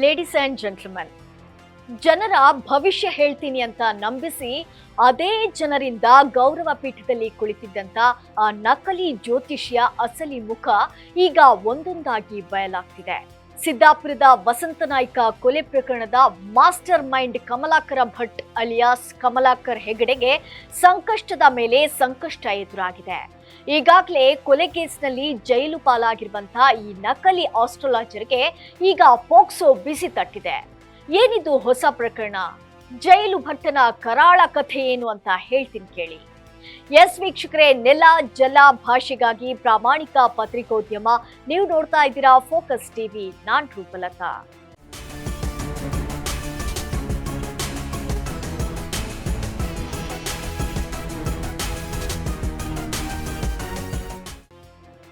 Ladies and gentlemen, ಜನರ ಭವಿಷ್ಯ ಹೇಳ್ತೀನಿ ಅಂತ ನಂಬಿಸಿ ಅದೇ ಜನರಿಂದ ಗೌರವ ಪೀಠದಲ್ಲಿ ಕುಳಿತಿದ್ದಂತ ಆ ನಕಲಿ ಜ್ಯೋತಿಷ್ಯ ಅಸಲಿ ಮುಖ ಈಗ ಒಂದೊಂದಾಗಿ ಬಯಲಾಗ್ತಿದೆ. ಸಿದ್ದಾಪುರದ ವಸಂತ ನಾಯ್ಕ ಕೊಲೆ ಪ್ರಕರಣದ mastermind Kamalakara Bhat alias Kamalakar ಹೆಗಡೆಗೆ ಸಂಕಷ್ಟದ ಮೇಲೆ ಸಂಕಷ್ಟ ಎದುರಾಗಿದೆ. ಈಗಾಗಲೇ ಕೊಲೆ ಕೇಸ್ನಲ್ಲಿ ಜೈಲು ಪಾಲಾಗಿರುವಂತಹ ಈ ನಕಲಿ ಆಸ್ಟ್ರಾಲಜರ್ಗೆ ಈಗ ಪೋಕ್ಸೋ ಬಿಸಿ ತಟ್ಟಿದೆ. ಏನಿದು ಹೊಸ ಪ್ರಕರಣ? ಜೈಲು ಭಟ್ಟನ ಕರಾಳ ಕಥೆ ಏನು ಅಂತ ಹೇಳ್ತೀನಿ ಕೇಳಿ. ಎಸ್ ವೀಕ್ಷಕರೇ, ನೆಲ ಜಲ ಭಾಷೆಗಾಗಿ ಪ್ರಾಮಾಣಿಕ ಪತ್ರಿಕೋದ್ಯಮ. ನೀವು ನೋಡ್ತಾ ಇದ್ದೀರಾ ಫೋಕಸ್ ಟಿವಿ. ನಾನ್ ರೂಪಲತಾ.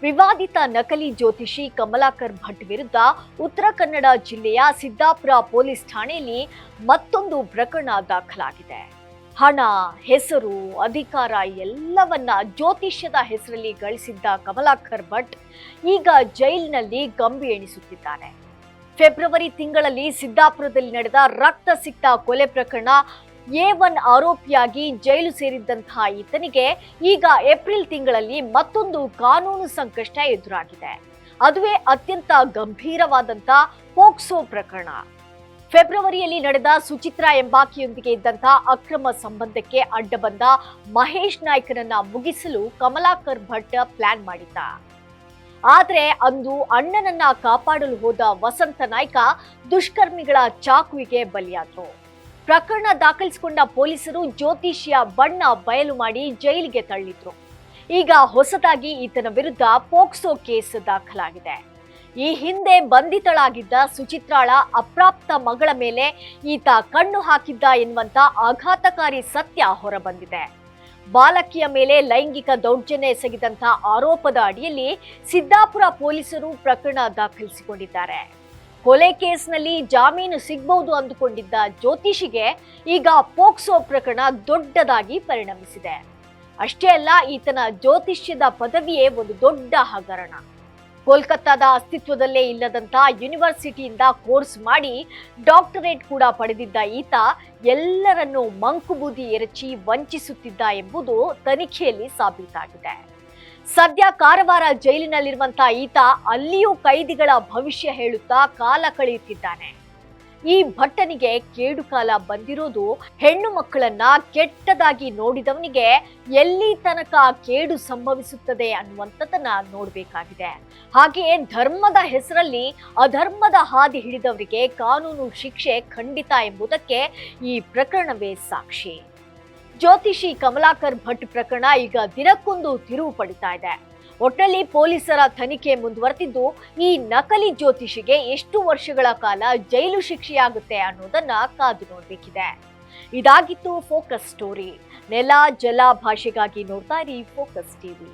ವಿವಾದಿತ ನಕಲಿ ಜ್ಯೋತಿಷಿ ಕಮಲಾಕರ್ ಭಟ್ ವಿರುದ್ಧ ಉತ್ತರ ಕನ್ನಡ ಜಿಲ್ಲೆಯ ಸಿದ್ದಾಪುರ ಪೊಲೀಸ್ ಠಾಣೆಯಲ್ಲಿ ಮತ್ತೊಂದು ಪ್ರಕರಣ ದಾಖಲಾಗಿದೆ. ಹಣ, ಹೆಸರು, ಅಧಿಕಾರ ಎಲ್ಲವನ್ನ ಜ್ಯೋತಿಷ್ಯದ ಹೆಸರಲ್ಲಿ ಗಳಿಸಿದ್ದ ಕಮಲಾಕರ್ ಭಟ್ ಈಗ ಜೈಲಿನಲ್ಲಿ ಗಂಬಿ ಎಣಿಸುತ್ತಿದ್ದಾನೆ. ಫೆಬ್ರವರಿ ತಿಂಗಳಲ್ಲಿ ಸಿದ್ದಾಪುರದಲ್ಲಿ ನಡೆದ ರಕ್ತ ಸಿಕ್ತ ಕೊಲೆ ಪ್ರಕರಣ A1 ಆರೋಪಿಯಾಗಿ ಜೈಲು ಸೇರಿದ್ದಂತಹ ಈತನಿಗೆ ಈಗ ಏಪ್ರಿಲ್ ತಿಂಗಳಲ್ಲಿ ಮತ್ತೊಂದು ಕಾನೂನು ಸಂಕಷ್ಟ ಎದುರಾಗಿದೆ. ಅದುವೇ ಅತ್ಯಂತ ಗಂಭೀರವಾದಂತ ಪೋಕ್ಸೋ ಪ್ರಕರಣ. ಫೆಬ್ರವರಿಯಲ್ಲಿ ನಡೆದ ಸುಚಿತ್ರಾ ಎಂಬಾಕೆಯೊಂದಿಗೆ ಇದ್ದಂತಹ ಅಕ್ರಮ ಸಂಬಂಧಕ್ಕೆ ಅಡ್ಡ ಬಂದ ಮಹೇಶ್ ನಾಯ್ಕನನ್ನ ಮುಗಿಸಲು ಕಮಲಾಕರ್ ಭಟ್ ಪ್ಲಾನ್ ಮಾಡಿದ್ದ. ಆದ್ರೆ ಅಂದು ಅಣ್ಣನನ್ನ ಕಾಪಾಡಲು ಹೋದ ವಸಂತ ನಾಯ್ಕ ದುಷ್ಕರ್ಮಿಗಳ ಚಾಕುವಿಗೆ ಬಲಿಯಾದ್ರು. ಪ್ರಕರಣ ದಾಖಲಿಸಿಕೊಂಡ ಪೊಲೀಸರು ಜ್ಯೋತಿಷ್ಯ ಬಣ್ಣ ಬಯಲು ಮಾಡಿ ಜೈಲಿಗೆ ತಳ್ಳಿದ್ರು. ಈಗ ಹೊಸದಾಗಿ ಈತನ ವಿರುದ್ಧ ಪೋಕ್ಸೋ ಕೇಸ್ ದಾಖಲಾಗಿದೆ. ಈ ಹಿಂದೆ ಬಂಧಿತಳಾಗಿದ್ದ ಸುಚಿತ್ರಾಳ ಅಪ್ರಾಪ್ತ ಮಗಳ ಮೇಲೆ ಈತ ಕಣ್ಣು ಹಾಕಿದ್ದ ಎನ್ನುವಂತ ಆಘಾತಕಾರಿ ಸತ್ಯ ಹೊರಬಂದಿದೆ. ಬಾಲಕಿಯ ಮೇಲೆ ಲೈಂಗಿಕ ದೌರ್ಜನ್ಯ ಎಸಗಿದಂತ ಆರೋಪದ ಅಡಿಯಲ್ಲಿ ಸಿದ್ದಾಪುರ ಪೊಲೀಸರು ಪ್ರಕರಣ ದಾಖಲಿಸಿಕೊಂಡಿದ್ದಾರೆ. ಕೊಲೆ ಕೇಸ್ನಲ್ಲಿ ಜಾಮೀನು ಸಿಗಬಹುದು ಅಂದುಕೊಂಡಿದ್ದ ಜ್ಯೋತಿಷಿಗೆ ಈಗ ಪೋಕ್ಸೋ ಪ್ರಕರಣ ದೊಡ್ಡದಾಗಿ ಪರಿಣಮಿಸಿದೆ. ಅಷ್ಟೇ ಅಲ್ಲ, ಈತನ ಜ್ಯೋತಿಷ್ಯದ ಪದವಿಯೇ ಒಂದು ದೊಡ್ಡ ಹಗರಣ. ಕೋಲ್ಕತ್ತಾದ ಅಸ್ತಿತ್ವದಲ್ಲೇ ಇಲ್ಲದಂತ ಯೂನಿವರ್ಸಿಟಿಯಿಂದ ಕೋರ್ಸ್ ಮಾಡಿ ಡಾಕ್ಟರೇಟ್ ಕೂಡ ಪಡೆದಿದ್ದ ಈತ ಎಲ್ಲರನ್ನೂ ಮಂಕುಬೂದಿ ಎರಚಿ ವಂಚಿಸುತ್ತಿದ್ದ ಎಂಬುದು ತನಿಖೆಯಲ್ಲಿ ಸಾಬೀತಾಗಿದೆ. ಸದ್ಯ ಕಾರವಾರ ಜೈಲಿನಲ್ಲಿರುವಂತಹ ಈತ ಅಲ್ಲಿಯೂ ಕೈದಿಗಳ ಭವಿಷ್ಯ ಹೇಳುತ್ತಾ ಕಾಲ ಕಳೆಯುತ್ತಿದ್ದಾನೆ. ಈ ಭಟ್ಟನಿಗೆ ಕೇಡು ಕಾಲ ಬಂದಿರೋದು ಹೆಣ್ಣು ಮಕ್ಕಳನ್ನ ಕೆಟ್ಟದಾಗಿ ನೋಡಿದವನಿಗೆ ಎಲ್ಲಿ ತನಕ ಕೇಡು ಸಂಭವಿಸುತ್ತದೆ ಅನ್ನುವಂಥದ್ದನ್ನ ನೋಡಬೇಕಾಗಿದೆ. ಹಾಗೆಯೇ ಧರ್ಮದ ಹೆಸರಲ್ಲಿ ಅಧರ್ಮದ ಹಾದಿ ಹಿಡಿದವರಿಗೆ ಕಾನೂನು ಶಿಕ್ಷೆ ಖಂಡಿತ ಎಂಬುದಕ್ಕೆ ಈ ಪ್ರಕರಣವೇ ಸಾಕ್ಷಿ. ಜ್ಯೋತಿಷಿ ಕಮಲಾಕರ್ ಭಟ್ ಪ್ರಕರಣ ಈಗ ದಿನಕ್ಕೊಂದು ತಿರುವು ಪಡಿತಾ ಇದೆ. ಒಟ್ಟಲ್ಲಿ ಪೊಲೀಸರ ತನಿಖೆ ಮುಂದುವರೆದಿದ್ದು ಈ ನಕಲಿ ಜ್ಯೋತಿಷಿಗೆ ಎಷ್ಟು ವರ್ಷಗಳ ಕಾಲ ಜೈಲು ಶಿಕ್ಷೆಯಾಗುತ್ತೆ ಅನ್ನೋದನ್ನ ಕಾದು ನೋಡ್ಬೇಕಿದೆ. ಇದಾಗಿತ್ತು ಫೋಕಸ್ ಸ್ಟೋರಿ. ನೆಲ ಜಲ ಭಾಷೆಗಾಗಿ ನೋಡ್ತಾ ಇರಿ ಫೋಕಸ್ ಟಿವಿ.